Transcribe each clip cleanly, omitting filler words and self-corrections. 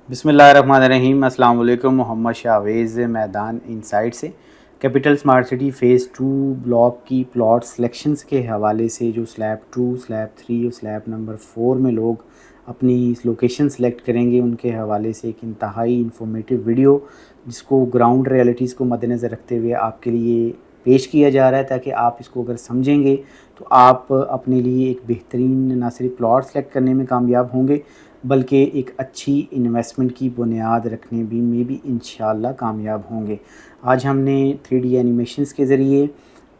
बिस्मिल्लाहिर्रहमानिर्रहीम। अस्सलाम वालेकुम। मोहम्मद शावेज़ मैदान इनसाइड से capital smart city phase 2 block की प्लॉट सिलेक्शंस के हवाले से जो स्लैब 2, स्लैब 3 और स्लैब नंबर 4 में लोग अपनी लोकेशन सेलेक्ट करेंगे, उनके हवाले से एक इंतहाई इंफॉर्मेटिव वीडियो जिसको ग्राउंड रियलिटीज़ को मद्देनज़र रखते हुए आपके लिए पेश किया जा रहा है, ताकि आप इसको अगर समझेंगे तो आप अपने लिए एक बेहतरीन ना सिर्फ प्लॉट सेलेक्ट करने में कामयाब होंगे, बल्कि एक अच्छी इन्वेस्टमेंट की बुनियाद रखने भी में भी इंशाल्लाह कामयाब होंगे। आज हमने 3D एनिमेशंस के ज़रिए,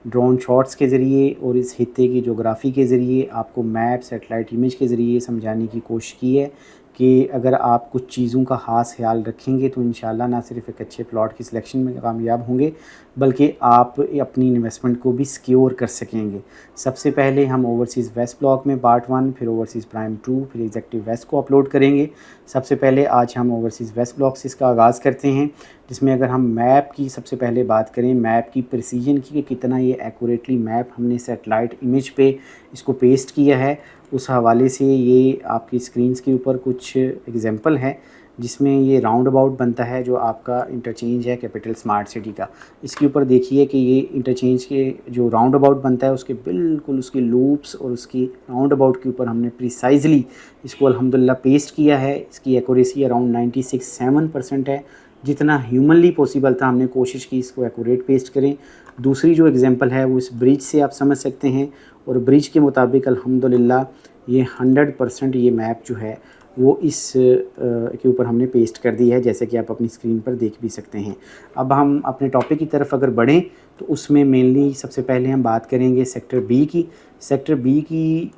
ड्रोन शॉट्स के ज़रिए और इस खित्ते की जोग्राफ़ी के ज़रिए आपको मैप, सैटेलाइट इमेज के ज़रिए समझाने की कोशिश की है कि अगर आप कुछ चीज़ों का ख़ास ख्याल रखेंगे तो इंशाल्लाह ना सिर्फ एक अच्छे प्लॉट की सिलेक्शन में कामयाब होंगे, बल्कि आप अपनी इन्वेस्टमेंट को भी सिक्योर कर सकेंगे। सबसे पहले हम ओवरसीज़ वेस्ट ब्लॉक में पार्ट 1, फिर ओवरसीज़ प्राइम 2, फिर एग्जेक्टिव वेस्ट को अपलोड करेंगे। सबसे पहले आज हम ओवरसीज़ वेस्ट ब्लॉक से इसका आगाज़ करते हैं, जिसमें अगर हम मैप की सबसे पहले बात करें, मैप की प्रिसीजन की कि कितना ये एक्यूरेटली मैप हमने सैटेलाइट इमेज पे इसको पेस्ट किया है, उस हवाले से ये आपकी स्क्रीन्स के ऊपर कुछ एग्जांपल है जिसमें ये राउंड अबाउट बनता है जो आपका इंटरचेंज है कैपिटल स्मार्ट सिटी का। इसके ऊपर देखिए कि ये इंटरचेंज के जो राउंड अबाउट बनता है उसके बिल्कुल उसकी लूप्स और उसकी राउंड अबाउट के ऊपर हमने प्रिसाइजली इसको अल्हम्दुलिल्लाह पेस्ट किया है। इसकी एक्यूरेसी अराउंड 96-7% है। जितना ह्यूमनली पॉसिबल था हमने कोशिश की इसको एक्यूरेट पेस्ट करें। दूसरी जो एग्जांपल है वो इस ब्रिज से आप समझ सकते हैं, और ब्रिज के मुताबिक अल्हम्दुलिल्लाह ये 100% ये मैप जो है वो इस के ऊपर हमने पेस्ट कर दी है, जैसे कि आप अपनी स्क्रीन पर देख भी सकते हैं। अब हम अपने टॉपिक की तरफ अगर बढ़ें तो उसमें मेनली सबसे पहले हम बात करेंगे सेक्टर बी की। सेक्टर बी की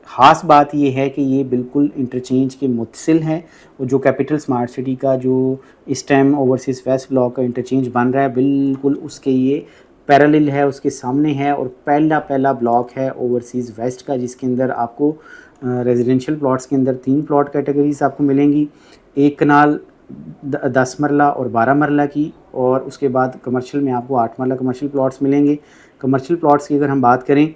ख़ास बात ये है कि ये बिल्कुल इंटरचेंज के मुत्सिल है, और जो कैपिटल स्मार्ट सिटी का जो इस टाइम ओवरसीज़ वेस्ट ब्लॉक का इंटरचेंज बन रहा है बिल्कुल उसके ये पैरेलल है, उसके सामने है। और पहला ब्लॉक है ओवरसीज़ वेस्ट का, जिसके अंदर आपको रेजिडेंशियल प्लॉट्स के अंदर 3 प्लॉट कैटेगरीज आपको मिलेंगी, 1 कनाल 10 मरला और 12 मरला की, और उसके बाद कमर्शियल में आपको 8 मरला कमर्शियल प्लॉट्स मिलेंगे। कमर्शियल प्लॉट्स की अगर हम बात करें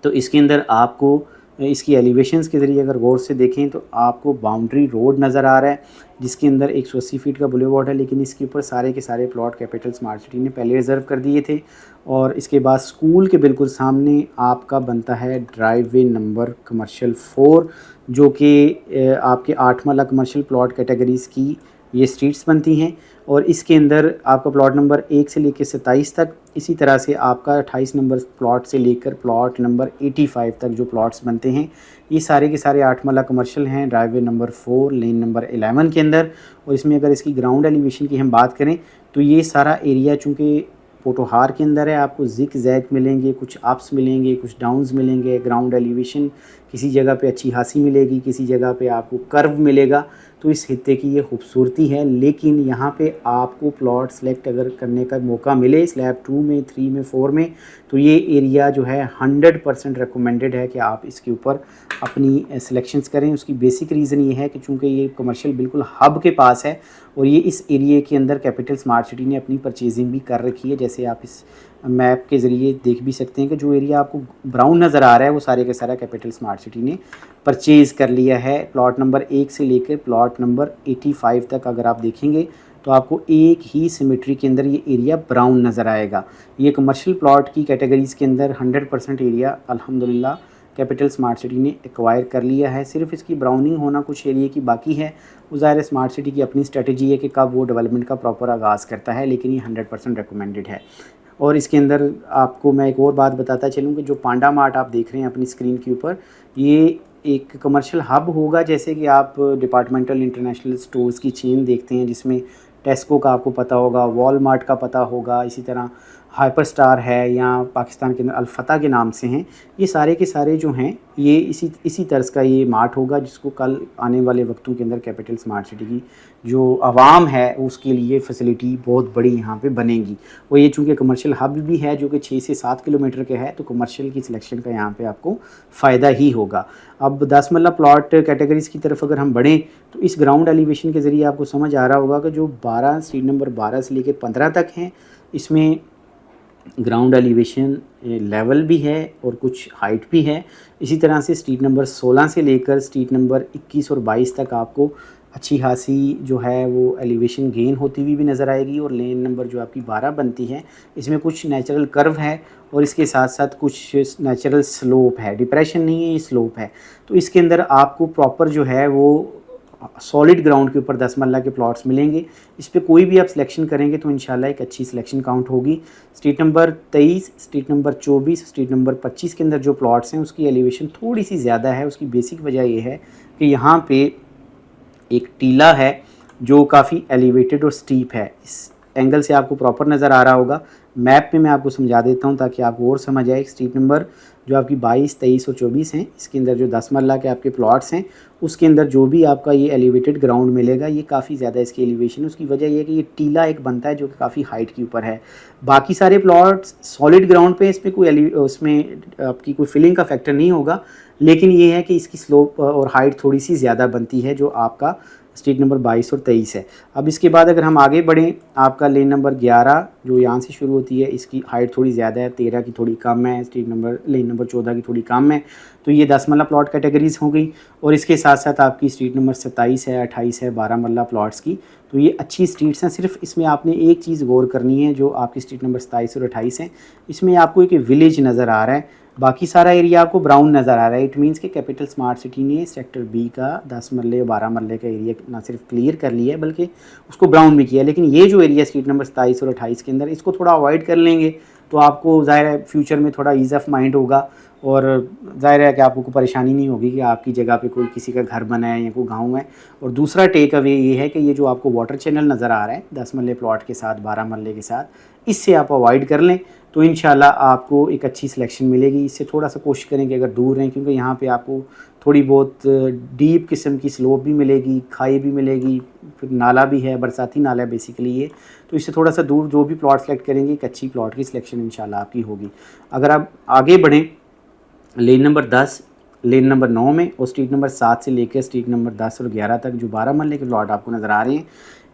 तो इसके अंदर आपको इसकी एलिवेशंस के ज़रिए अगर गौर से देखें तो आपको बाउंड्री रोड नज़र आ रहा है, जिसके अंदर 180 फीट का बुलेवार्ड है, लेकिन इसके ऊपर सारे के सारे प्लॉट कैपिटल स्मार्ट सिटी ने पहले रिज़र्व कर दिए थे। और इसके बाद स्कूल के बिल्कुल सामने आपका बनता है ड्राइववे नंबर कमर्शियल 4, जो कि आपके 8 मरला कमर्शियल प्लॉट कैटेगरीज़ की ये स्ट्रीट्स बनती हैं। और इसके अंदर आपका प्लॉट नंबर 1 से लेकर 27 तक, इसी तरह से आपका 28 नंबर प्लॉट से लेकर प्लॉट नंबर 85 तक जो प्लॉट्स बनते हैं ये सारे के सारे 8 मरला कमर्शियल हैं ड्राइववे नंबर 4 लेन नंबर 11 के अंदर। और इसमें अगर इसकी ग्राउंड एलिवेशन की हम बात करें तो ये सारा एरिया चूँकि पोटोहार के अंदर है, आपको जिक जैक मिलेंगे, कुछ अप्स मिलेंगे, कुछ डाउन्स मिलेंगे। ग्राउंड एलिवेशन किसी जगह पे अच्छी खासी मिलेगी, किसी जगह पे आपको कर्व मिलेगा। तो इस खित्ते की ये खूबसूरती है। लेकिन यहाँ पे आपको प्लॉट सेलेक्ट अगर करने का मौका मिले स्लैब 2 में, 3 में, 4 में, तो ये एरिया जो है 100% रिकमेंडेड है कि आप इसके ऊपर अपनी सिलेक्शंस करें। उसकी बेसिक रीज़न ये है कि चूँकि ये कमर्शियल बिल्कुल हब के पास है, और ये इस एरिए के अंदर कैपिटल स्मार्ट सिटी ने अपनी परचेजिंग भी कर रखी है। जैसे आप इस मैप के ज़रिए देख भी सकते हैं कि जो एरिया आपको ब्राउन नज़र आ रहा है वो सारे का सारा कैपिटल स्मार्ट सिटी ने परचेज़ कर लिया है। प्लॉट नंबर 1 से लेकर प्लॉट नंबर 85 तक अगर आप देखेंगे तो आपको एक ही सिमेट्री के अंदर ये एरिया ब्राउन नज़र आएगा। ये कमर्शियल प्लॉट की कैटेगरीज़ के अंदर 100% एरिया अल्हम्दुलिल्लाह कैपिटल स्मार्ट सिटी ने एक्वायर कर लिया है। सिर्फ इसकी ब्राउनिंग होना कुछ एरिया की बाकी है। वो ज़ाहिर स्मार्ट सिटी की अपनी स्ट्रेटजी है कि कब वो डेवलपमेंट का प्रॉपर आगाज़ करता है, लेकिन ये 100% रिकमेंडेड है। और इसके अंदर आपको मैं एक और बात बताता चलूँ कि जो पांडा मार्ट आप देख रहे हैं अपनी स्क्रीन के ऊपर, ये एक कमर्शियल हब होगा। जैसे कि आप डिपार्टमेंटल इंटरनेशनल स्टोर्स की चेन देखते हैं जिसमें टेस्को का आपको पता होगा, वॉलमार्ट का पता होगा, इसी तरह हाइपर स्टार है या पाकिस्तान के अंदर अल-फतह के नाम से हैं। ये सारे के सारे जो हैं ये इसी तर्ज का ये मार्ट होगा, जिसको कल आने वाले वक्तों के अंदर कैपिटल स्मार्ट सिटी की जो आवाम है उसके लिए फ़ैसिलिटी बहुत बड़ी यहाँ पे बनेगी। और ये चूँकि कमर्शियल हब भी है जो कि 6 से 7 किलोमीटर के है, तो कमर्शियल की सिलेक्शन का यहाँ पे आपको फ़ायदा ही होगा। अब 10 मरला प्लॉट कैटेगरीज़ की तरफ अगर हम बढ़ें तो इस ग्राउंड एलिवेशन के ज़रिए आपको समझ आ रहा होगा कि जो 12 स्ट्रीट नंबर 12 से लेकर 15 तक हैं, इसमें ग्राउंड एलिवेशन लेवल भी है और कुछ हाइट भी है। इसी तरह से स्ट्रीट नंबर 16 से लेकर स्ट्रीट नंबर 21 और 22 तक आपको अच्छी खासी जो है वो एलिवेशन गेन होती हुई भी नज़र आएगी। और लेन नंबर जो आपकी 12 बनती है, इसमें कुछ नेचुरल कर्व है और इसके साथ साथ कुछ नेचुरल स्लोप है, डिप्रेशन नहीं है, ये स्लोप है। तो इसके अंदर आपको प्रॉपर जो है वो सॉलिड ग्राउंड के ऊपर 10 मरला के प्लॉट्स मिलेंगे। इस पर कोई भी आप सिलेक्शन करेंगे तो इंशाल्लाह एक अच्छी सिलेक्शन काउंट होगी। Street number 23, street number 24, street number 25 के अंदर जो प्लॉट्स हैं उसकी एलिवेशन थोड़ी सी ज़्यादा है। उसकी बेसिक वजह ये है कि यहाँ पे एक टीला है जो काफ़ी एलिवेटेड और स्टीप है। इस एंगल से आपको प्रॉपर नज़र आ रहा होगा। मैप में मैं आपको समझा देता हूँ ताकि आपको और समझ आए। स्ट्रीट नंबर जो आपकी 22, 23 और 24 हैं, इसके अंदर जो 10 मरला के आपके प्लॉट्स हैं, उसके अंदर जो भी आपका ये एलिवेटेड ग्राउंड मिलेगा, ये काफ़ी ज़्यादा इसकी एलिवेशन है। उसकी वजह ये है कि ये टीला एक बनता है जो कि काफ़ी हाइट के ऊपर है। बाकी सारे प्लॉट्स सॉलिड ग्राउंड पे, इसमें कोई उसमें आपकी कोई फिलिंग का फैक्टर नहीं होगा, लेकिन ये है कि इसकी स्लोप और हाइट थोड़ी सी ज़्यादा बनती है जो आपका स्ट्रीट नंबर 22 और 23 है। अब इसके बाद अगर हम आगे बढ़ें, आपका लेन नंबर 11 जो यहाँ से शुरू होती है, इसकी हाइट थोड़ी ज़्यादा है, 13 की थोड़ी कम है। लेन नंबर 14 की थोड़ी कम है। तो ये 10 मरला प्लॉट कैटेगरीज हो गई। और इसके साथ साथ आपकी स्ट्रीट नंबर 27 है, 28 है, 12 मरला प्लॉट्स की। तो ये अच्छी स्ट्रीट्स हैं। सिर्फ इसमें आपने एक चीज़ गौर करनी है, जो आपकी स्ट्रीट नंबर 27 और 28 है, इसमें आपको एक विलेज नज़र आ रहा है, बाकी सारा एरिया आपको ब्राउन नज़र आ रहा है। इट मीन्स कि कैपिटल स्मार्ट सिटी ने सेक्टर बी का 10 मरले और 12 मरले का एरिया ना सिर्फ क्लियर कर लिया है बल्कि उसको ब्राउन भी किया है। लेकिन ये जो एरिया स्ट्रीट नंबर 27 और 28 के अंदर, इसको थोड़ा अवॉइड कर लेंगे तो आपको ज़ाहिर है फ्यूचर में थोड़ा ईज़ ऑफ माइंड होगा। और ज़ाहिर है कि आपको कोई परेशानी नहीं होगी कि आपकी जगह पे कोई किसी का घर बना है या कोई गांव है। और दूसरा टेक अवे ये है कि ये जो आपको वाटर चैनल नज़र आ रहा है 10 मरले प्लॉट के साथ, 12 मरले के साथ, इससे आप अवॉइड कर लें तो इंशाल्लाह आपको एक अच्छी सिलेक्शन मिलेगी। इससे थोड़ा सा कोशिश करें कि अगर दूर रहें, क्योंकि यहाँ पे आपको थोड़ी बहुत डीप किस्म की स्लोप भी मिलेगी, खाई भी मिलेगी, फिर नाला भी है, बरसाती नाला है बेसिकली ये। तो इससे थोड़ा सा दूर जो भी प्लॉट सेलेक्ट करेंगे, एक अच्छी प्लॉट की सिलेक्शन इंशाल्लाह आपकी होगी। अगर आप आगे बढ़ें, लेन नंबर 10, लेन नंबर 9 में और स्ट्रीट नंबर 7 से लेकर स्ट्रीट नंबर 10 और 11 तक जो 12 मरले के प्लॉट आपको नज़र आ रहे हैं,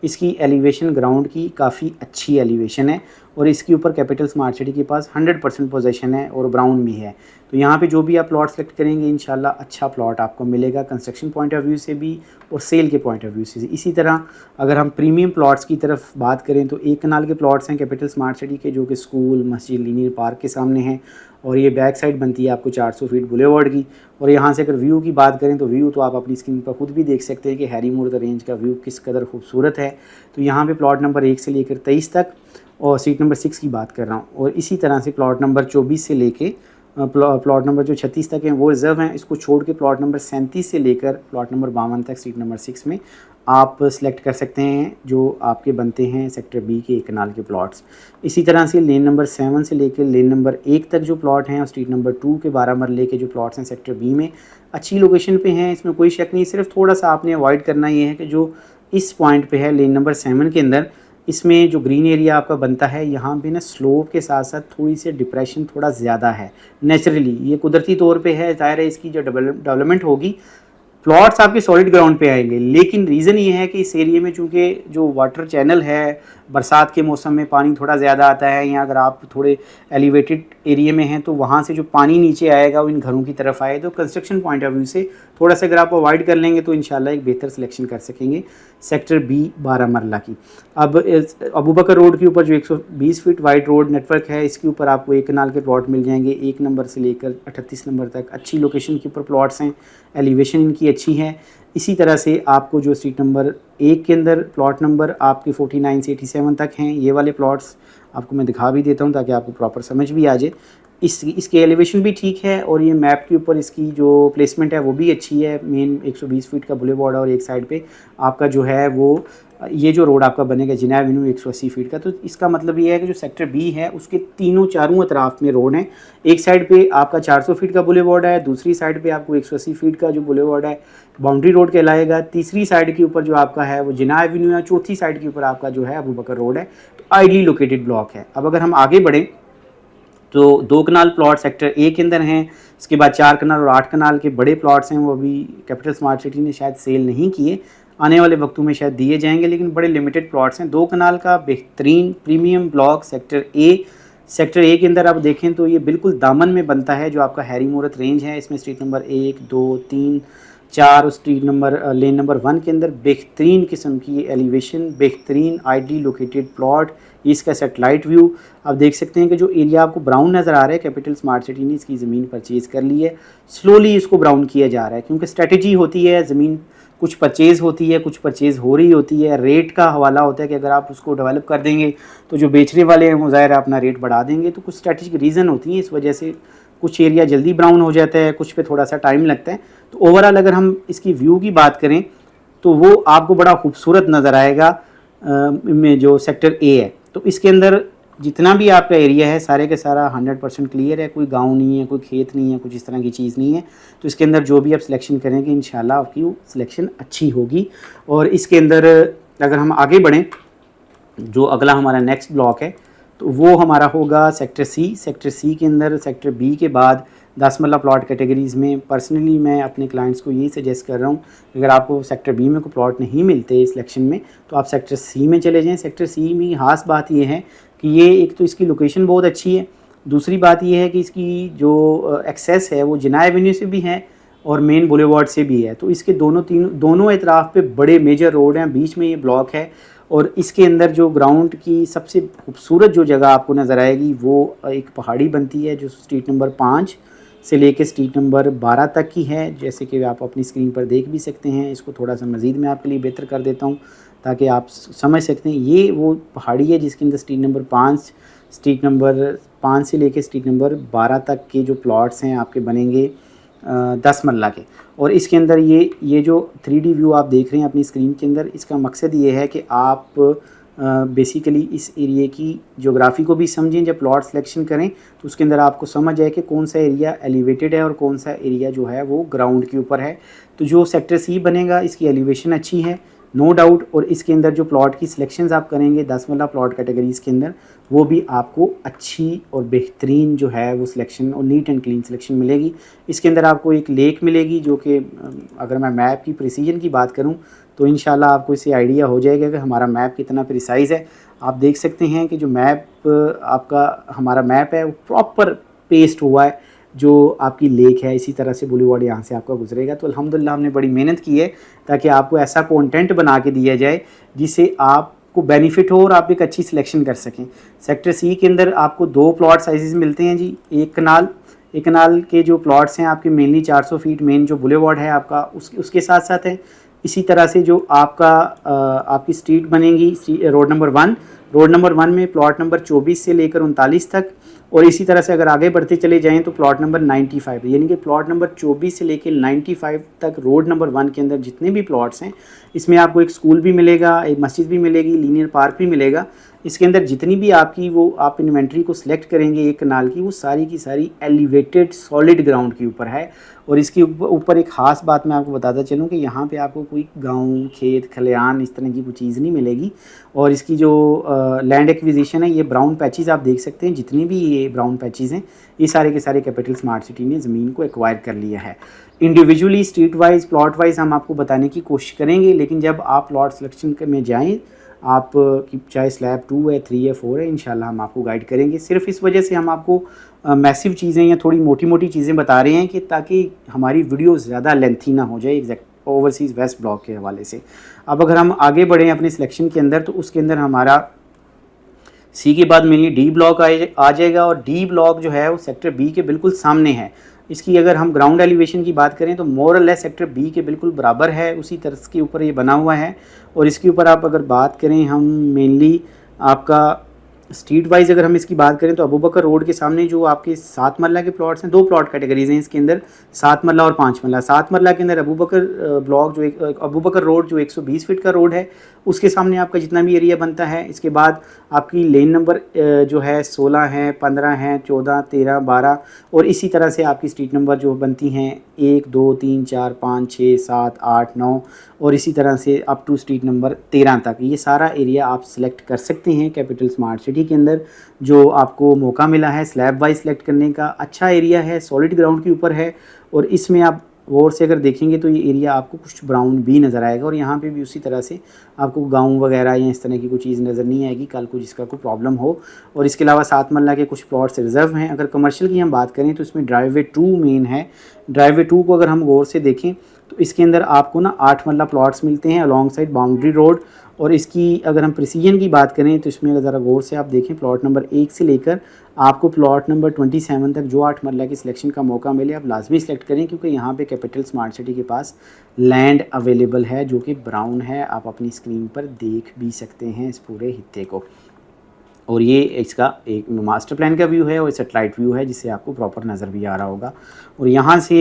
इसकी एलिवेशन ग्राउंड की काफ़ी अच्छी एलिवेशन है। और इसके ऊपर कैपिटल स्मार्ट सिटी के पास 100% पोजीशन है और ब्राउन भी है। तो यहाँ पे जो भी आप प्लॉट सेलेक्ट करेंगे इंशाल्लाह अच्छा प्लॉट आपको मिलेगा, कंस्ट्रक्शन पॉइंट ऑफ व्यू से भी और सेल के पॉइंट ऑफ व्यू से। इसी तरह अगर हम प्रीमियम प्लॉट्स की तरफ बात करें तो 1 कनाल के प्लॉट्स हैं कैपिटल स्मार्ट सिटी के, जो कि स्कूल, मस्जिद, लीनियर पार्क के सामने हैं। और ये बैक साइड बनती है आपको 400 फीट बुलेवार्ड की। और यहाँ से अगर व्यू की बात करें तो व्यू तो आप अपनी स्क्रीन पर खुद भी देख सकते हैं कि हैरी मोर द रेंज का व्यू किस कदर खूबसूरत है। तो यहाँ पे प्लॉट नंबर 1 से लेकर 23 तक, और सीट नंबर 6 की बात कर रहा हूँ। और इसी तरह से प्लॉट नंबर 24 से लेके प्लॉट नंबर जो 36 तक हैं वो रिज़र्व हैं। इसको छोड़ के प्लॉट नंबर 37 से लेकर प्लॉट नंबर 52 तक सीट नंबर 6 में आप सेलेक्ट कर सकते हैं, जो आपके बनते हैं सेक्टर बी के 1 कनाल के प्लॉट्स। इसी तरह से लेन नंबर 7 से लेकर लेन नंबर 1 तक जो प्लॉट हैं और स्ट्रीट नंबर 2 के 12 मरले के जो प्लॉट्स हैं सेक्टर बी में, अच्छी लोकेशन पे हैं, इसमें कोई शक नहीं। सिर्फ थोड़ा सा आपने अवॉइड करना ये है कि जो इस पॉइंट पे है लेन नंबर 7 के अंदर, इसमें जो ग्रीन एरिया आपका बनता है यहाँ पे ना स्लोप के साथ साथ थोड़ी सी डिप्रेशन थोड़ा ज़्यादा है। नेचुरली ये कुदरती तौर पे है, ज़ाहिर है इसकी जो डेवलपमेंट होगी प्लॉट्स आपके सॉलिड ग्राउंड पे आएंगे। लेकिन रीज़न ये है कि इस एरिया में चूँकि जो वाटर चैनल है, बरसात के मौसम में पानी थोड़ा ज़्यादा आता है, या अगर आप थोड़े एलिवेटेड एरिया में हैं तो वहाँ से जो पानी नीचे आएगा वो इन घरों की तरफ आए। तो कंस्ट्रक्शन पॉइंट ऑफ व्यू से थोड़ा सा अगर आप अवॉइड कर लेंगे तो इंशाल्लाह एक बेहतर सिलेक्शन कर सकेंगे सेक्टर बी 12 मरला की। अब अबू बकर रोड के ऊपर जो 120 फीट वाइड रोड नेटवर्क है, इसके ऊपर आपको 1 कनाल के प्लॉट मिल जाएंगे 1 नंबर से लेकर 38 नंबर तक। अच्छी लोकेशन के ऊपर प्लॉट्स हैं, एलिवेशन इनकी अच्छी है। इसी तरह से आपको जो स्ट्रीट नंबर 1 के अंदर प्लॉट नंबर आपके 49 से 87 तक हैं, ये वाले प्लॉट्स आपको मैं दिखा भी देता हूँ ताकि आपको प्रॉपर समझ भी आ जाए। इसके एलिवेशन भी ठीक है और ये मैप के ऊपर इसकी जो प्लेसमेंट है वो भी अच्छी है। मेन 120 फीट का बुलेवार्ड और एक साइड पे आपका जो है वो ये जो रोड आपका बनेगा जिना एवेन्यू 180 फीट का। तो इसका मतलब ये है कि जो सेक्टर बी है उसके चारों अतराफ में रोड हैं। एक साइड पे आपका 400 फीट का बुलेवार्ड है, दूसरी साइड पे आपको 180 फीट का जो बुलेवार्ड है बाउंड्री रोड कहलाएगा, तीसरी साइड के ऊपर जो आपका है वो जिना एवेन्यू है, चौथी साइड के ऊपर आपका जो है अबू बकर रोड है। तो आइडली लोकेटेड ब्लॉक है। अब अगर हम आगे बढ़ें तो 2 कनाल प्लॉट सेक्टर ए के अंदर हैं। इसके बाद 4 कनाल और 8 कनाल के बड़े प्लॉट्स हैं, वो अभी कैपिटल स्मार्ट सिटी ने शायद सेल नहीं किए, आने वाले वक्तों में शायद दिए जाएंगे, लेकिन बड़े लिमिटेड प्लॉट्स हैं। 2 कनाल का बेहतरीन प्रीमियम ब्लॉक सेक्टर ए के अंदर आप देखें तो ये बिल्कुल दामन में बनता है जो आपका हैरी मूरत रेंज है। इसमें स्ट्रीट नंबर 1, 2, 3 4 और स्ट्रीट नंबर लेन नंबर 1 के अंदर बेहतरीन किस्म की एलिवेशन, बेहतरीन आइडियली लोकेटेड प्लॉट, इसका सेटेलाइट व्यू। आप देख सकते हैं कि जो एरिया आपको ब्राउन नज़र आ रहा है, कैपिटल स्मार्ट सिटी ने इसकी ज़मीन परचेज़ कर ली है। स्लोली इसको ब्राउन किया जा रहा है क्योंकि स्ट्रेटजी होती है, ज़मीन कुछ परचेज़ होती है, कुछ परचेज़ हो रही होती है, रेट का हवाला होता है कि अगर आप उसको डेवलप कर देंगे तो जो बेचने वाले हैं वो ज़ाहिर है अपना रेट बढ़ा देंगे। तो कुछ स्ट्रेटजिक रीज़न होती हैं, इस वजह से कुछ एरिया जल्दी ब्राउन हो जाता है, कुछ पे थोड़ा सा टाइम लगता है। तो ओवरऑल अगर हम इसकी व्यू की बात करें तो वो आपको बड़ा खूबसूरत नज़र आएगा में जो सेक्टर ए है। तो इसके अंदर जितना भी आपका एरिया है सारे के सारा 100% क्लियर है, कोई गांव नहीं है, कोई खेत नहीं है, कुछ इस तरह की चीज़ नहीं है। तो इसके अंदर जो भी आप सिलेक्शन करेंगे इंशाल्लाह आपकी वो सिलेक्शन अच्छी होगी। और इसके अंदर अगर हम आगे बढ़ें, जो अगला हमारा नेक्स्ट ब्लॉक है तो वो हमारा होगा सेक्टर सी। सेक्टर सी के अंदर सेक्टर बी के बाद 10 मरला प्लॉट कैटेगरीज़ में पर्सनली मैं अपने क्लाइंट्स को यही सजेस्ट कर रहा हूँ, अगर आपको सेक्टर बी में कोई प्लॉट नहीं मिलते सिलेक्शन में तो आप सेक्टर सी में चले जाएं। सेक्टर सी में खास बात ये है कि ये एक तो इसकी लोकेशन बहुत अच्छी है, दूसरी बात ये है कि इसकी जो एक्सेस है वो जिना एवेन्यू से भी है और मेन बुलेवार्ड से भी है। तो इसके दोनों एतराफ़ पे बड़े मेजर रोड हैं, बीच में ये ब्लॉक है। और इसके अंदर जो ग्राउंड की सबसे खूबसूरत जो जगह आपको नज़र आएगी वो एक पहाड़ी बनती है जो स्ट्रीट नंबर 5 से लेके स्ट्रीट नंबर 12 तक की है, जैसे कि आप अपनी स्क्रीन पर देख भी सकते हैं। इसको थोड़ा सा मज़ीद मैं आपके लिए बेहतर कर देता हूँ ताकि आप समझ सकते हैं। ये वो पहाड़ी है जिसके अंदर स्ट्रीट नंबर 5 से लेके स्ट्रीट नंबर 12 तक के जो प्लॉट्स हैं आपके बनेंगे 10 मरला के। और इसके अंदर ये जो 3D व्यू आप देख रहे हैं अपनी स्क्रीन के अंदर, इसका मकसद ये है कि आप बेसिकली इस एरिया की ज्योग्राफी को भी समझें। जब प्लॉट सिलेक्शन करें तो उसके अंदर आपको समझ आए कि कौन सा एरिया एलिवेटेड है और कौन सा एरिया जो है वो ग्राउंड के ऊपर है। तो जो सेक्टर सी बनेगा इसकी एलिवेशन अच्छी है नो डाउट, और इसके अंदर जो प्लॉट की सिलेक्शंस आप करेंगे 10 मरला प्लॉट कैटेगरीज़ के अंदर वो भी आपको अच्छी और बेहतरीन जो है वो सिलेक्शन और नीट एंड क्लीन सिलेक्शन मिलेगी। इसके अंदर आपको एक लेक मिलेगी जो कि अगर मैं मैप की प्रिसीजन की बात करूं तो इंशाल्लाह आपको इससे आइडिया हो जाएगा कि हमारा मैप कितना प्रिसाइज़ है। आप देख सकते हैं कि जो मैप आपका हमारा मैप है वो प्रॉपर पेस्ट हुआ है, जो आपकी लेक है इसी तरह से बुलेवार्ड यहाँ से आपका गुजरेगा। तो अल्हम्दुलिल्लाह हमने बड़ी मेहनत की है ताकि आपको ऐसा कंटेंट बना के दिया जाए जिससे आपको बेनिफिट हो और आप एक अच्छी सिलेक्शन कर सकें। सेक्टर सी के अंदर आपको 2 प्लॉट साइजेस मिलते हैं जी। एक कनाल के जो प्लॉट्स हैं आपके मेनली 400 फीट मेन जो बुलेवार्ड है आपका उसके साथ साथ है। इसी तरह से जो आपकी स्ट्रीट बनेगी रोड नंबर 1 में प्लॉट नंबर 24 से लेकर 39 तक, और इसी तरह से अगर आगे बढ़ते चले जाएं तो प्लॉट नंबर 95 यानी कि प्लॉट नंबर 24 से लेकर 95 तक रोड नंबर 1 के अंदर जितने भी प्लॉट्स हैं इसमें आपको एक स्कूल भी मिलेगा, एक मस्जिद भी मिलेगी, लीनियर पार्क भी मिलेगा। इसके अंदर जितनी भी आपकी वो आप इन्वेंट्री को सिलेक्ट करेंगे एक कनाल की, वो सारी की सारी एलिवेटेड सॉलिड ग्राउंड के ऊपर है। और इसके ऊपर एक ख़ास बात मैं आपको बताता चलूँ कि यहाँ पे आपको कोई गांव खेत खलियान इस तरह की कोई चीज़ नहीं मिलेगी। और इसकी जो लैंड एक्विजिशन है, ये ब्राउन पैचेस आप देख सकते हैं, जितनी भी ये ब्राउन पैचेस हैं ये सारे के सारे कैपिटल स्मार्ट सिटी ने ज़मीन को एक्वायर कर लिया है। Individually street wise plot wise हम आपको बताने की कोशिश करेंगे, लेकिन जब आप प्लॉट सिलेक्शन में जाएँ आप कि चाहे स्लैब 2 है 3 है 4 है इंशाल्लाह हम आपको गाइड करेंगे। सिर्फ इस वजह से हम आपको मैसिव चीज़ें या थोड़ी मोटी मोटी चीज़ें बता रहे हैं कि ताकि हमारी वीडियो ज़्यादा लेंथी ना हो जाए एग्जैक्ट ओवरसीज़ वेस्ट ब्लॉक के हवाले से। अब अगर हम आगे बढ़ें अपने सिलेक्शन के अंदर तो उसके अंदर हमारा सी के बाद मेनली डी ब्लॉक आ जाएगा। और डी ब्लॉक जो है वो सेक्टर बी के बिल्कुल सामने है। इसकी अगर हम ग्राउंड एलिवेशन की बात करें तो मोर और लेस सेक्टर बी के बिल्कुल बराबर है, उसी तरह के ऊपर ये बना हुआ है। और इसके ऊपर आप अगर बात करें हम मेनली आपका स्ट्रीट वाइज अगर हम इसकी बात करें तो अबू बकर रोड के सामने जो आपके 7 मरला के प्लॉट्स हैं, 2 प्लॉट कैटेगरीज हैं इसके अंदर, 7 मरला और 5 मरला। 7 मरला के अंदर अबू बकर रोड जो 120 फीट का रोड है उसके सामने आपका जितना भी एरिया बनता है। इसके बाद आपकी लेन नंबर जो है 16 है, 15 है, 14, 13, 12 और इसी तरह से आपकी स्ट्रीट नंबर जो बनती हैं 1, 2, 3, 4, 5, 6, 7, 8, 9 और इसी तरह से अप टू स्ट्रीट नंबर 13 तक। ये सारा एरिया आप सिलेक्ट कर सकते हैं कैपिटल स्मार्ट सिटी के अंदर। जो आपको मौका मिला है स्लैब वाइज सिलेक्ट करने का, अच्छा एरिया है, सॉलिड ग्राउंड के ऊपर है। और इसमें आप गौर से अगर देखेंगे तो ये एरिया आपको कुछ ब्राउन भी नज़र आएगा। और यहाँ पे भी उसी तरह से आपको गांव वगैरह या इस तरह की कोई चीज़ नज़र नहीं आएगी कल को जिसका कोई प्रॉब्लम हो। और इसके अलावा 7 मरला के कुछ प्लॉट्स रिजर्व हैं। अगर कमर्शियल की हम बात करें तो इसमें ड्राइववे 2 मेन है। ड्राइववे 2 को अगर हम गौर से देखें तो इसके अंदर आपको ना 8 मरला प्लॉट्स मिलते हैं अलॉन्ग साइड बाउंड्री रोड। और इसकी अगर हम प्रिसीजन की बात करें तो इसमें ज़रा गौर से आप देखें, प्लॉट नंबर 1 से लेकर आपको प्लॉट नंबर 27 तक जो 8 मरला की सिलेक्शन का मौका मिले आप लाजमी सेलेक्ट करें, क्योंकि यहाँ पे कैपिटल स्मार्ट सिटी के पास लैंड अवेलेबल है जो कि ब्राउन है। आप अपनी स्क्रीन पर देख भी सकते हैं इस पूरे हिस्से को। और ये इसका एक मास्टर प्लान का व्यू है और सेटेलाइट व्यू है जिससे आपको प्रॉपर नज़र भी आ रहा होगा। और यहाँ से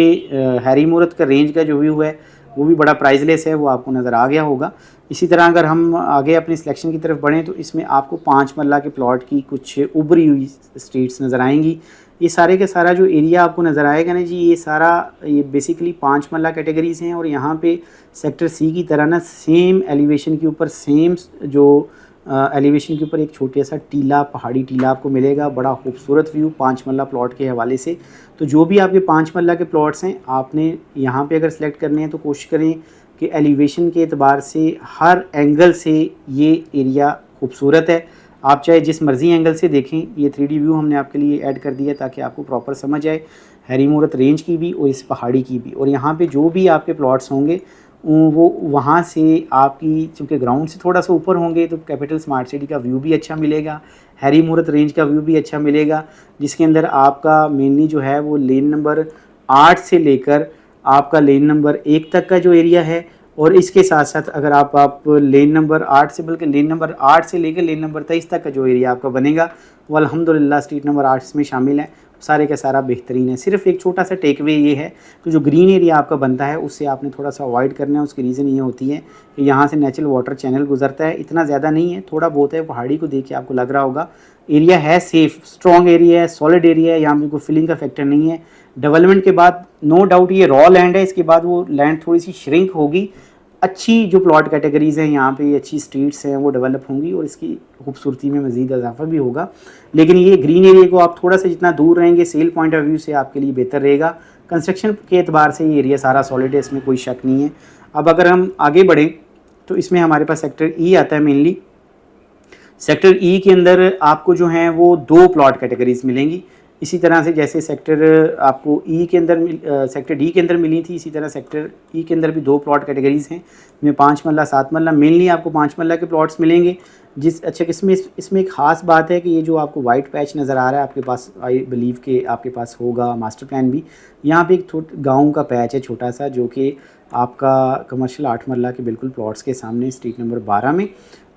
हैरी मूरत का रेंज का जो व्यू है वो भी बड़ा प्राइसलेस है, वो आपको नज़र आ गया होगा। इसी तरह अगर हम आगे अपनी सिलेक्शन की तरफ बढ़ें तो इसमें आपको 5 मरला के प्लॉट की कुछ उभरी हुई स्ट्रीट्स नज़र आएंगी। ये सारे का सारा जो एरिया आपको नज़र आएगा ना जी, ये सारा ये बेसिकली 5 मरला कैटेगरीज़ हैं। और यहाँ पे सेक्टर सी की तरह ना सेम एलिवेशन के ऊपर सेम जो एलिवेशन के ऊपर एक छोटा सा टीला, पहाड़ी टीला आपको मिलेगा। बड़ा खूबसूरत व्यू 5 मरला प्लॉट के हवाले से। तो जो भी आपके 5 मरला के प्लॉट्स हैं आपने यहाँ पे अगर सेलेक्ट करने हैं तो कोशिश करें कि एलिवेशन के एतबार से हर एंगल से ये एरिया खूबसूरत है। आप चाहे जिस मर्ज़ी एंगल से देखें, ये 3D व्यू हमने आपके लिए ऐड कर दिया ताकि आपको प्रॉपर समझ आए हैरी मूरत रेंज की भी और इस पहाड़ी की भी। और यहाँ पे जो भी आपके प्लॉट्स होंगे वो वहाँ से आपकी, चूँकि ग्राउंड से थोड़ा सा ऊपर होंगे तो कैपिटल स्मार्ट सिटी का व्यू भी अच्छा मिलेगा, हैरी मूरत रेंज का व्यू भी अच्छा मिलेगा, जिसके अंदर आपका मेनली जो है वो लेन नंबर 8 से लेकर आपका लेन नंबर 1 तक का जो एरिया है। और इसके साथ साथ अगर आप लेन नंबर 8 से, बल्कि लेन नंबर 8 से लेकर लेन नंबर 23 तक का जो एरिया आपका बनेगा वो अल्हम्दुलिल्लाह स्ट्रीट नंबर 8 इसमें शामिल है। सारे का सारा बेहतरीन है। सिर्फ एक छोटा सा टेक वे ये है कि जो ग्रीन एरिया आपका बनता है उससे आपने थोड़ा सा अवॉइड करना है। उसकी रीज़न ये होती है कि यहाँ से नेचुरल वाटर चैनल गुजरता है, इतना ज़्यादा नहीं है, थोड़ा बहुत है। पहाड़ी को देख के आपको लग रहा होगा एरिया है सेफ़, स्ट्रॉन्ग एरिया है, सॉलिड एरिया है, यहाँ पे कोई फिलिंग का फैक्टर नहीं है। डेवलपमेंट के बाद नो डाउट ये रॉ लैंड है, इसके बाद वो लैंड थोड़ी सी श्रिंक होगी। अच्छी जो प्लॉट कैटेगरीज़ हैं यहाँ पे, अच्छी स्ट्रीट्स हैं वो डेवलप होंगी और इसकी खूबसूरती में मज़ीद इजाफा भी होगा। लेकिन ये ग्रीन एरिया को आप थोड़ा सा जितना दूर रहेंगे सेल पॉइंट ऑफ व्यू से आपके लिए बेहतर रहेगा। कंस्ट्रक्शन के एतबार से ये एरिया सारा सॉलिड है, इसमें कोई शक नहीं है। अब अगर हम आगे बढ़ें तो इसमें हमारे पास सेक्टर ई आता है। मेनली सेक्टर ई के अंदर आपको जो हैं वो 2 प्लॉट कैटेगरीज़ मिलेंगी। इसी तरह से जैसे सेक्टर आपको ई के अंदर सेक्टर डी के अंदर मिली थी, इसी तरह सेक्टर ई के अंदर भी 2 प्लॉट कैटेगरीज़ हैं, जिसमें 5 मरला 7 मरला। मेनली आपको 5 मरला के प्लॉट्स मिलेंगे। अच्छा इसमें एक ख़ास बात है कि ये जो आपको वाइट पैच नज़र आ रहा है आपके पास, आई बिलीव के आपके पास होगा मास्टर प्लान भी, यहाँ पे एक गाँव का पैच है छोटा सा, जो कि आपका कमर्शियल 8 मरला के बिल्कुल प्लॉट्स के सामने स्ट्रीट नंबर 12 में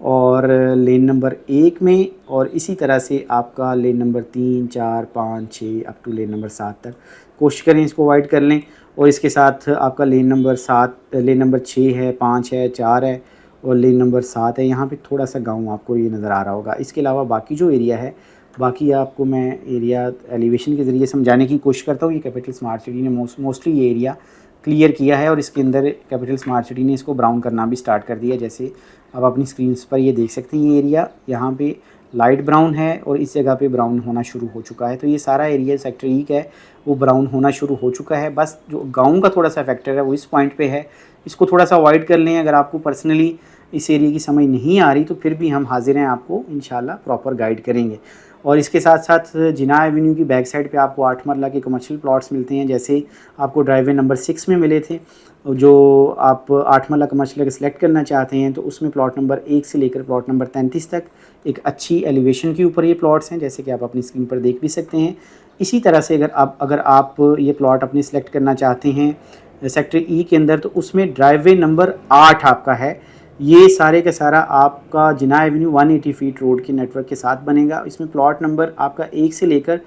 और लेन नंबर 1 में, और इसी तरह से आपका lane number 3, 4, 5, 6 up two lane number 7 तक। कोशिश करें इसको अवॉइड कर लें। और इसके साथ आपका लेन नंबर 6 है, 5 है, 4 है और लेन नंबर 7 है। यहाँ पे थोड़ा सा गांव आपको ये नज़र आ रहा होगा। इसके अलावा बाकी जो एरिया है, बाकी आपको मैं एरिया एलिवेशन के ज़रिए समझाने की कोशिश करता हूँ। ये कैपिटल स्मार्ट सिटी ने मोस्टली ये एरिया क्लियर किया है और इसके अंदर कैपिटल स्मार्ट सिटी ने इसको ब्राउन करना भी स्टार्ट कर दिया। जैसे अब अपनी स्क्रीन पर ये देख सकते हैं, ये एरिया यहाँ पे लाइट ब्राउन है और इस जगह पे ब्राउन होना शुरू हो चुका है। तो ये सारा एरिया सेक्टर ई का है वो ब्राउन होना शुरू हो चुका है। बस जो गाँव का थोड़ा सा फैक्टर है वो इस पॉइंट पे है, इसको थोड़ा सा अवॉइड कर लें। अगर आपको पर्सनली इस एरिया की समझ नहीं आ रही तो फिर भी हम हाजिर हैं, आपको इंशाल्लाह प्रॉपर गाइड करेंगे। और इसके साथ साथ जिना एवेन्यू की बैक साइड पे आपको 8 मरला के कमर्शियल प्लॉट्स मिलते हैं, जैसे आपको ड्राइवे नंबर 6 में मिले थे। जो आप 8 मरला कमर्शियल का सिलेक्ट करना चाहते हैं तो उसमें प्लॉट नंबर 1 से लेकर प्लॉट नंबर 33 तक एक अच्छी एलिवेशन के ऊपर ये प्लॉट्स हैं, जैसे कि आप अपनी स्क्रीन पर देख भी सकते हैं। इसी तरह से अगर आप ये प्लॉट अपने सेलेक्ट करना चाहते हैं सेक्टर ई के अंदर, तो उसमें ड्राइवे नंबर 8 आपका है। ये सारे का सारा आपका जिना एवेन्यू 180 फीट रोड के नेटवर्क के साथ बनेगा। इसमें प्लॉट नंबर आपका 1 से लेकर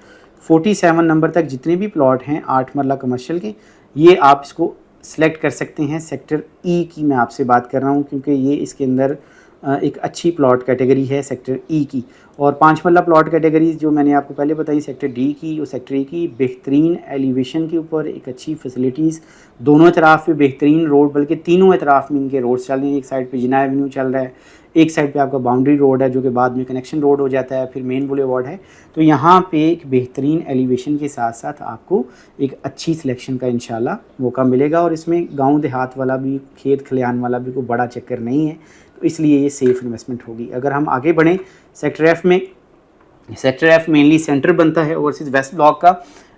47 नंबर तक जितने भी प्लॉट हैं 8 मरला कमर्शियल के, ये आप इसको सेलेक्ट कर सकते हैं। सेक्टर ई की मैं आपसे बात कर रहा हूँ क्योंकि ये इसके अंदर एक अच्छी प्लॉट कैटेगरी है सेक्टर ई की। और 5 मरला प्लॉट कैटेगरीज जो मैंने आपको पहले बताई सेक्टर डी की और सेक्टर ई की, बेहतरीन एलिवेशन के ऊपर एक अच्छी फैसिलिटीज़, दोनों तरफ पे बेहतरीन रोड, बल्कि तीनों तरफ में इनके रोड्स चल रहे हैं। एक साइड पे जिना एवेन्यू चल रहा है, एक साइड पे आपका बाउंड्री रोड है जो कि बाद में कनेक्शन रोड हो जाता है, फिर मेन बुलेवार्ड है। तो यहाँ पे एक बेहतरीन एलिवेशन के साथ साथ आपको एक अच्छी सिलेक्शन का इंशाल्लाह मौका मिलेगा। और इसमें गाँव देहात वाला भी, खेत खलियान वाला भी कोई बड़ा चक्कर नहीं है, तो इसलिए ये सेफ़ इन्वेस्टमेंट होगी। अगर हम आगे बढ़ें सेक्टर एफ़ में, सेक्टर एफ़ मेनली सेंटर बनता है ओवरसीज़ वेस्ट ब्लॉक का।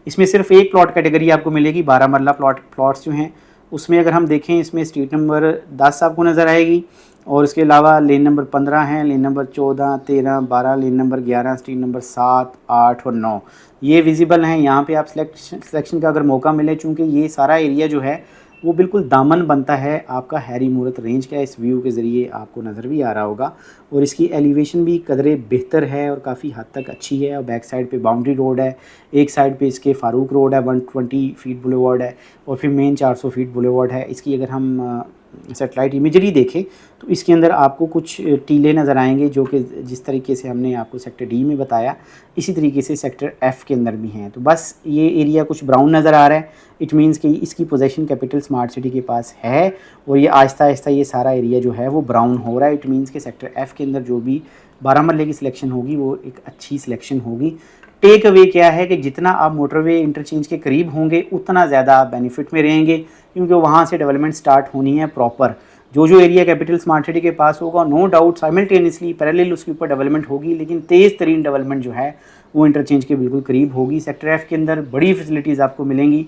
इसमें सिर्फ एक प्लॉट कैटेगरी आपको मिलेगी, 12 मरला प्लॉट्स जो हैं उसमें अगर हम देखें इसमें स्ट्रीट नंबर 10 आपको नज़र आएगी और इसके अलावा लेन नंबर 15 है, lane number 14, 13, 12, lane number 11, street number 7, 8 और 9 ये विजिबल हैं। यहाँ पे आप सिलेक्शन का अगर मौका मिले, चूँकि ये सारा एरिया जो है वो बिल्कुल दामन बनता है आपका हैरी मूरत रेंज का, इस व्यू के ज़रिए आपको नज़र भी आ रहा होगा। और इसकी एलिवेशन भी कदरे बेहतर है और काफ़ी हद तक अच्छी है। और बैक साइड पे बाउंड्री रोड है, एक साइड पे इसके फ़ारूक रोड है, 120 फीट बुलेवार्ड है और फिर मेन 400 फीट बुलेवार्ड है। इसकी अगर हम सेटेलाइट इमेजरी देखें तो इसके अंदर आपको कुछ टीले नज़र आएंगे जो कि जिस तरीके से हमने आपको सेक्टर डी में बताया इसी तरीके से सेक्टर एफ़ के अंदर भी हैं। तो बस ये एरिया कुछ ब्राउन नज़र आ रहा है, इट मीन्स कि इसकी पोजीशन कैपिटल स्मार्ट सिटी के पास है और ये आहिस्ता आहिस्ता ये सारा एरिया जो है वो ब्राउन हो रहा है। इट मीन्स कि सेक्टर एफ़ के अंदर जो भी 12 मरले की सिलेक्शन होगी वो एक अच्छी सिलेक्शन होगी। टेक अवे क्या है कि जितना आप मोटरवे इंटरचेंज के करीब होंगे उतना ज़्यादा आप बेनिफिट में रहेंगे, क्योंकि वहाँ से डेवलपमेंट स्टार्ट होनी है प्रॉपर। जो एरिया कैपिटल स्मार्ट सिटी के पास होगा नो डाउट साइमल्टेनियसली पैरेलल उसके ऊपर डेवलपमेंट होगी, लेकिन तेज़ तरीन डेवलपमेंट जो है वो इंटरचेंज के बिल्कुल करीब होगी। सेक्टर एफ़ के अंदर बड़ी फैसिलिटीज़ आपको मिलेंगी,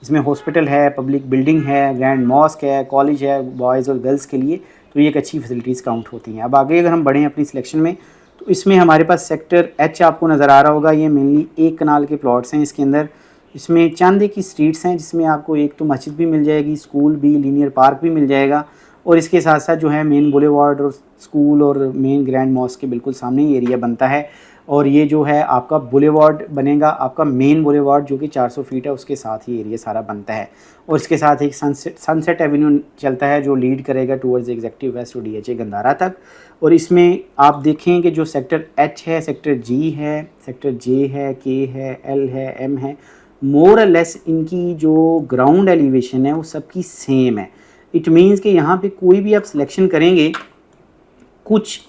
इसमें हॉस्पिटल है, पब्लिक बिल्डिंग है, ग्रैंड मॉस्क है, कॉलेज है बॉयज़ और गर्ल्स के लिए, तो ये एक अच्छी फैसिलिटीज़ काउंट होती हैं। अब आगे अगर हम बढ़ें अपनी सिलेक्शन में तो इसमें हमारे पास सेक्टर एच आपको नज़र आ रहा होगा। ये मेनली एक कनाल के प्लॉट्स हैं इसके अंदर। इसमें चांदे की स्ट्रीट्स हैं जिसमें आपको एक तो मस्जिद भी मिल जाएगी, स्कूल भी, लीनियर पार्क भी मिल जाएगा और इसके साथ साथ जो है मेन बुलेवार्ड और स्कूल और मेन ग्रैंड मॉस्क के बिल्कुल सामने ही एरिया बनता है। और ये जो है आपका बुलेवार्ड बनेगा, आपका मेन बुलेवार्ड जो कि 400 फीट है उसके साथ ही एरिया सारा बनता है। और इसके साथ एक सनसेट एवेन्यू चलता है जो लीड करेगा टूवर्ड्स एग्जेक्टिव वेस्ट और DHA गंदारा तक। और इसमें आप देखें कि जो सेक्टर एच है, सेक्टर जी है, सेक्टर जे है, के है, एल है, एम है, मोर और लेस इनकी जो ग्राउंड एलिवेशन है वो सबकी सेम है। इट मीन्स कि यहाँ पे कोई भी आप सिलेक्शन करेंगे कुछ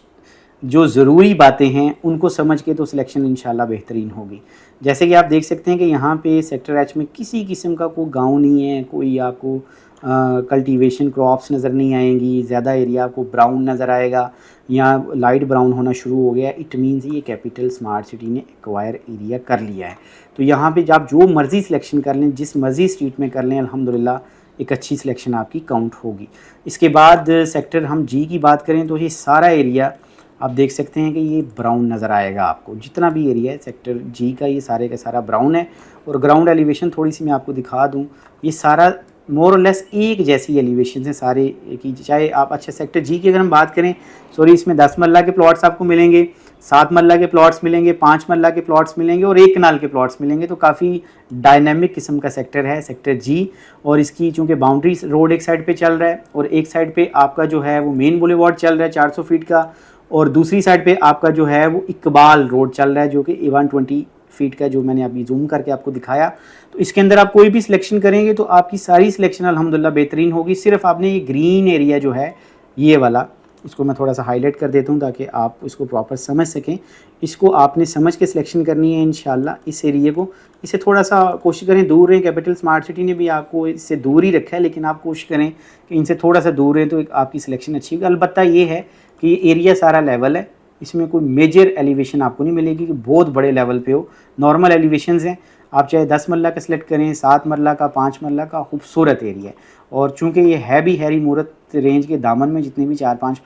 जो ज़रूरी बातें हैं उनको समझ के तो सिलेक्शन इंशाल्लाह बेहतरीन होगी। जैसे कि आप देख सकते हैं कि यहाँ पे सेक्टर एच में किसी किस्म का कोई गांव नहीं है, कोई आपको कल्टीवेशन क्रॉप्स नज़र नहीं आएंगी, ज़्यादा एरिया आपको ब्राउन नज़र आएगा, यहाँ लाइट ब्राउन होना शुरू हो गया। इट मीन्स ये कैपिटल स्मार्ट सिटी ने एक्वायर एरिया कर लिया है। तो यहाँ पे आप जो मर्ज़ी सिलेक्शन कर लें, जिस मर्ज़ी स्ट्रीट में कर लें, अल्हम्दुलिल्लाह एक अच्छी सिलेक्शन आपकी काउंट होगी। इसके बाद सेक्टर हम जी की बात करें तो ये सारा एरिया आप देख सकते हैं कि ये ब्राउन नज़र आएगा आपको, जितना भी एरिया है सेक्टर जी का ये सारे का सारा ब्राउन है। और ग्राउंड एलिवेशन थोड़ी सी मैं आपको दिखा दूं, ये सारा मोर और लेस एक जैसी एलिवेशन है सारे की। चाहे आप अच्छा सेक्टर जी की अगर हम बात करें, सॉरी, इसमें 10 मरला के प्लॉट्स आपको मिलेंगे, 7 मरला के प्लॉट्स मिलेंगे, 5 मरला के प्लॉट्स मिलेंगे और 1 कनाल के प्लॉट्स मिलेंगे। तो काफ़ी डायनेमिक किस्म का सेक्टर है सेक्टर जी। और इसकी चूँकि बाउंड्री रोड एक साइड पे चल रहा है और एक साइड पे आपका जो है वो मेन बुलेवार्ड चल रहा है 400 फीट का, और दूसरी साइड पे आपका जो है वो इकबाल रोड चल रहा है जो कि 120 फीट का, जो मैंने अभी जूम करके आपको दिखाया। तो इसके अंदर आप कोई भी सिलेक्शन करेंगे तो आपकी सारी सिलेक्शन अल्हम्दुलिल्लाह बेहतरीन होगी। सिर्फ आपने ये ग्रीन एरिया जो है ये वाला, इसको मैं थोड़ा सा हाईलाइट कर देता हूँ ताकि आप इसको प्रॉपर समझ सकें। इसको आपने समझ के सिलेक्शन करनी है इंशाल्लाह। इस एरिया को इससे थोड़ा सा कोशिश करें दूर रहें। कैपिटल स्मार्ट सिटी ने भी आपको इससे दूर ही रखा है, लेकिन आप कोशिश करें कि इनसे थोड़ा सा दूर रहें तो आपकी सिलेक्शन अच्छी होगी। अलबत्ता ये है कि ये एरिया सारा लेवल है, इसमें कोई मेजर एलिवेशन आपको नहीं मिलेगी कि बहुत बड़े लेवल पे हो। नॉर्मल एलिवेशंस हैं, आप चाहे 10 मरला का सिलेक्ट करें, 7 मरला का, 5 मरला का, खूबसूरत एरिया है। और चूंकि ये है भी हैरी मूरत रेंज के दामन में जितने भी 4-5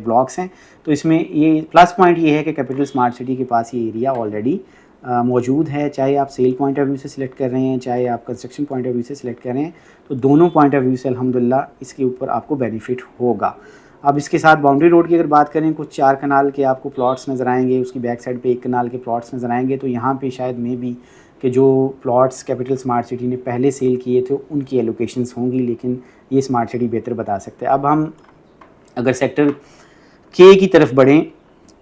ब्लॉक्स हैं, तो इसमें ये प्लस पॉइंट ये है कि कैपिटल स्मार्ट सिटी के पास ये एरिया ऑलरेडी मौजूद है। चाहे आप सेल पॉइंट ऑफ व्यू से सिलेक्ट कर रहे हैं, चाहे आप कंस्ट्रक्शन पॉइंट ऑफ व्यू से सिलेक्ट कर रहे हैं, तो दोनों पॉइंट ऑफ व्यू से अल्हम्दुलिल्लाह इसके ऊपर आपको बेनिफिट होगा। अब इसके साथ बाउंड्री रोड की अगर बात करें, कुछ 4 कनाल के आपको प्लॉट्स नज़र आएंगे, उसकी बैक साइड पे 1 कनाल के प्लॉट्स नज़र आएंगे। तो यहाँ पे शायद मे भी कि जो प्लॉट्स कैपिटल स्मार्ट सिटी ने पहले सेल किए थे उनकी एलोकेशंस होंगी, लेकिन ये स्मार्ट सिटी बेहतर बता सकते हैं। अब हम अगर सेक्टर के की तरफ बढ़ें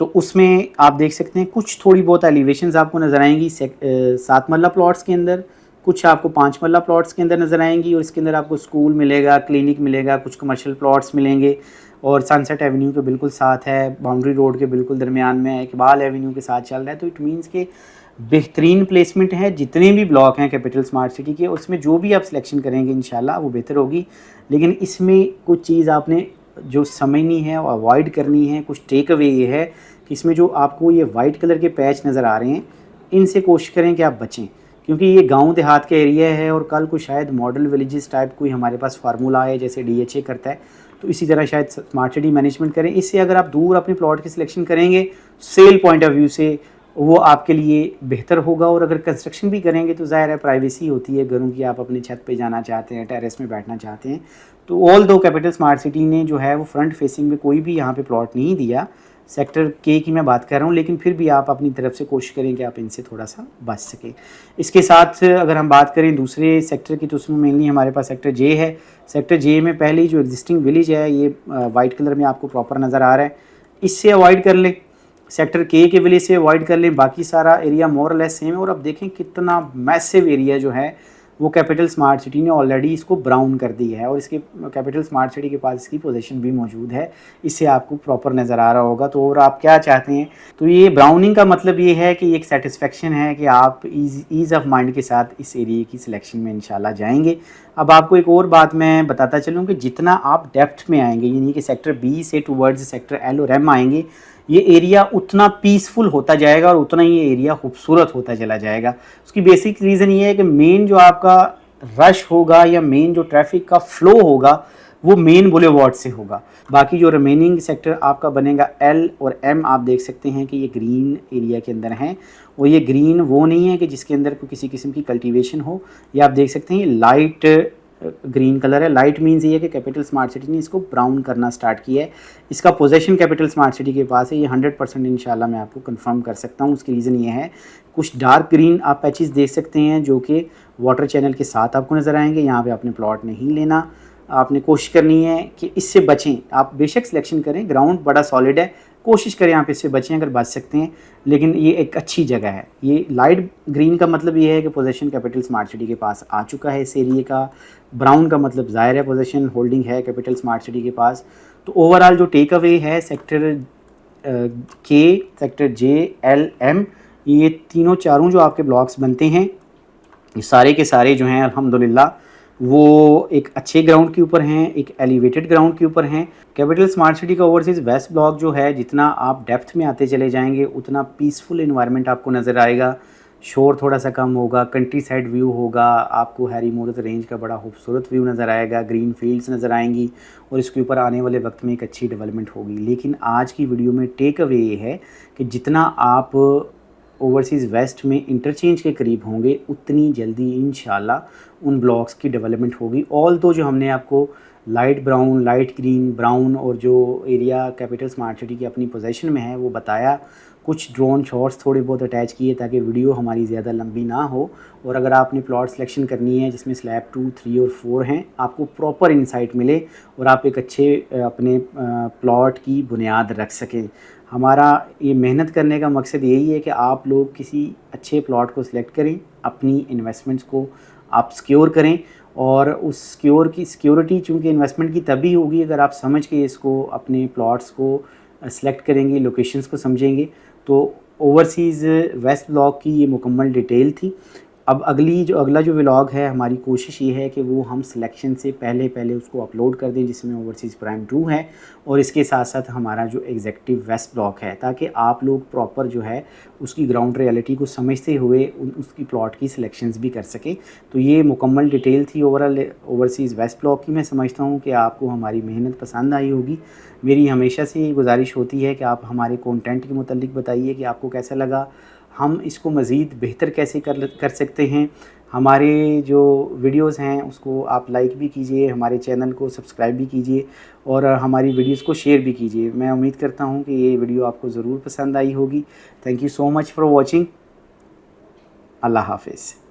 तो उसमें आप देख सकते हैं कुछ थोड़ी बहुत एलिवेशंस आपको नज़र आएंगी 7 मरला प्लॉट्स के अंदर, कुछ आपको 5 मरला प्लॉट्स के अंदर नज़र आएंगी। और इसके अंदर आपको स्कूल मिलेगा, क्लिनिक मिलेगा, कुछ कमर्शियल प्लॉट्स मिलेंगे और सनसेट एवेन्यू के बिल्कुल साथ है, बाउंड्री रोड के बिल्कुल दरमियान में है, इकबाल एवेन्यू के साथ चल रहा है। तो इट मीन्स के बेहतरीन प्लेसमेंट है। जितने भी ब्लॉक हैं कैपिटल स्मार्ट सिटी के, उसमें जो भी आप सिलेक्शन करेंगे इंशाल्लाह वो बेहतर होगी। लेकिन इसमें कुछ चीज़ आपने जो समझनी है और अवॉइड करनी है, कुछ टेक अवे ये है कि इसमें जो आपको ये वाइट कलर के पैच नज़र आ रहे हैं, इनसे कोशिश करें कि आप बचें। क्योंकि ये गांव देहात का एरिया है और कल को शायद मॉडल विलेजेस टाइप कोई हमारे पास फार्मूला है जैसे DHA करता है, तो इसी तरह शायद स्मार्ट सिटी मैनेजमेंट करें। इससे अगर आप दूर अपने प्लॉट की सिलेक्शन करेंगे सेल पॉइंट ऑफ व्यू से वो आपके लिए बेहतर होगा। और अगर कंस्ट्रक्शन भी करेंगे तो ज़ाहिर है प्राइवेसी होती है घरों की, आप अपने छत पे जाना चाहते हैं, टेरेस में बैठना चाहते हैं। तो ऑल दो कैपिटल स्मार्ट सिटी ने जो है वो फ्रंट फेसिंग में कोई भी यहाँ पे प्लॉट नहीं दिया, सेक्टर के की मैं बात कर रहा हूँ, लेकिन फिर भी आप अपनी तरफ से कोशिश करें कि आप इनसे थोड़ा सा बच सकें। इसके साथ अगर हम बात करें दूसरे सेक्टर की तो उसमें मेनली हमारे पास सेक्टर जे है। सेक्टर जे में पहले जो एग्जिस्टिंग विलेज है ये वाइट कलर में आपको प्रॉपर नज़र आ रहा है, इससे अवॉइड कर लें। सेक्टर के विलेज से अवॉइड कर लें, बाकी सारा एरिया मोर और लेस सेम है। और अब देखें कितना मैसिव एरिया जो है वो कैपिटल स्मार्ट सिटी ने ऑलरेडी इसको ब्राउन कर दिया है और इसके कैपिटल स्मार्ट सिटी के पास इसकी पोजीशन भी मौजूद है, इससे आपको प्रॉपर नज़र आ रहा होगा। तो और आप क्या चाहते हैं, तो ये ब्राउनिंग का मतलब ये है कि एक सेटिस्फेक्शन है कि आप ईज़ ऑफ माइंड के साथ इस एरिया की सिलेक्शन में इंशाल्लाह जाएंगे। अब आपको एक और बात मैं बताता चलूँ कि जितना आप डेप्थ में आएंगे, यानी कि सेक्टर बी से टूवर्ड्स सेक्टर एल और एम आएंगे, ये एरिया उतना पीसफुल होता जाएगा और उतना ही ये एरिया खूबसूरत होता चला जाएगा। उसकी बेसिक रीज़न ये है कि मेन जो आपका रश होगा या मेन जो ट्रैफिक का फ्लो होगा वो मेन बुलेवार्ड से होगा। बाकी जो रिमेनिंग सेक्टर आपका बनेगा एल और एम, आप देख सकते हैं कि ये ग्रीन एरिया के अंदर हैं और ये ग्रीन वो नहीं है कि जिसके अंदर कोई किसी किस्म की कल्टीवेशन हो। ये आप देख सकते हैं लाइट ग्रीन कलर है। लाइट मीन्स ये है कि कैपिटल स्मार्ट सिटी ने इसको ब्राउन करना स्टार्ट किया है। इसका पोजेशन कैपिटल स्मार्ट सिटी के पास है, ये 100% इंशाल्लाह मैं आपको कंफर्म कर सकता हूँ। उसकी रीज़न ये है, कुछ डार्क ग्रीन आप पैचेस देख सकते हैं जो कि वाटर चैनल के साथ आपको नज़र आएंगे। यहाँ पे आपने प्लॉट नहीं लेना, आपने कोशिश करनी है कि इससे बचें। आप बेशक सिलेक्शन करें, ग्राउंड बड़ा सॉलिड है, कोशिश करें आप इससे बचें अगर बच सकते हैं, लेकिन ये एक अच्छी जगह है। ये लाइट ग्रीन का मतलब ये है कि पोजीशन कैपिटल स्मार्ट सिटी के पास आ चुका है इस एरिया का। ब्राउन का मतलब ज़ाहिर है पोजीशन होल्डिंग है कैपिटल स्मार्ट सिटी के पास। तो ओवरऑल जो टेक अवे है सेक्टर के, सेक्टर जे, एल, एम, ये तीनों चारों जो आपके ब्लॉक्स बनते हैं ये सारे के सारे जो हैं अल्हम्दुलिल्लाह वो एक अच्छे ग्राउंड के ऊपर हैं, एक एलिवेटेड ग्राउंड के ऊपर हैं। कैपिटल स्मार्ट सिटी का ओवरसीज़ वेस्ट ब्लॉक जो है, जितना आप डेप्थ में आते चले जाएंगे उतना पीसफुल इन्वायरमेंट आपको नज़र आएगा, शोर थोड़ा सा कम होगा, कंट्री साइड व्यू होगा, आपको हैरी मूरत रेंज का बड़ा खूबसूरत व्यू नज़र आएगा, ग्रीन फील्ड्स नज़र आएंगी और इसके ऊपर आने वाले वक्त में एक अच्छी डेवलपमेंट होगी। लेकिन आज की वीडियो में टेक अवे ये है कि जितना आप ओवरसीज़ वेस्ट में इंटरचेंज के करीब होंगे उतनी जल्दी इंशाल्लाह उन ब्लॉक्स की डेवलपमेंट होगी। ऑल तो जो हमने आपको light brown, light green, brown और जो एरिया कैपिटल स्मार्ट सिटी की अपनी पोजीशन में है वो बताया, कुछ ड्रोन शॉट्स थोड़े बहुत अटैच किए ताकि वीडियो हमारी ज़्यादा लंबी ना हो। और अगर आपने प्लॉट सिलेक्शन करनी है जिसमें स्लैब 2, 3 और 4 हैं, आपको प्रॉपर इंसाइट मिले और आप एक अच्छे अपने प्लॉट की बुनियाद रख सकें। हमारा ये मेहनत करने का मकसद यही है कि आप लोग किसी अच्छे प्लॉट को सिलेक्ट करें, अपनी इन्वेस्टमेंट्स को आप सिक्योर करें और उस सिक्योरिटी चूँकि इन्वेस्टमेंट की तभी होगी अगर आप समझ के इसको अपने प्लॉट्स को सिलेक्ट करेंगे, लोकेशंस को समझेंगे। तो ओवरसीज़ वेस्ट ब्लॉक की ये मुकम्मल डिटेल थी। अब अगला जो व्लॉग है, हमारी कोशिश ये है कि वो हम सिलेक्शन से पहले उसको अपलोड कर दें जिसमें ओवरसीज़ प्राइम 2 है और इसके साथ साथ हमारा जो एग्जेक्टिव वेस्ट ब्लॉक है, ताकि आप लोग प्रॉपर जो है उसकी ग्राउंड रियलिटी को समझते हुए उसकी प्लॉट की सिलेक्शंस भी कर सकें। तो ये मुकम्मल डिटेल थी ओवरऑल ओवरसीज़ वेस्ट ब्लॉक की। मैं समझता हूँ कि आपको हमारी मेहनत पसंद आई होगी। मेरी हमेशा से ये गुजारिश होती है कि आप हमारे कंटेंट के मुतालिक बताइए कि आपको कैसा लगा, हम इसको मज़ीद बेहतर कैसे कर सकते हैं। हमारे जो वीडियोस हैं उसको आप लाइक भी कीजिए, हमारे चैनल को सब्सक्राइब भी कीजिए और हमारी वीडियोस को शेयर भी कीजिए। मैं उम्मीद करता हूँ कि ये वीडियो आपको ज़रूर पसंद आई होगी। Thank you so much for watching. अल्लाह हाफ़िज़।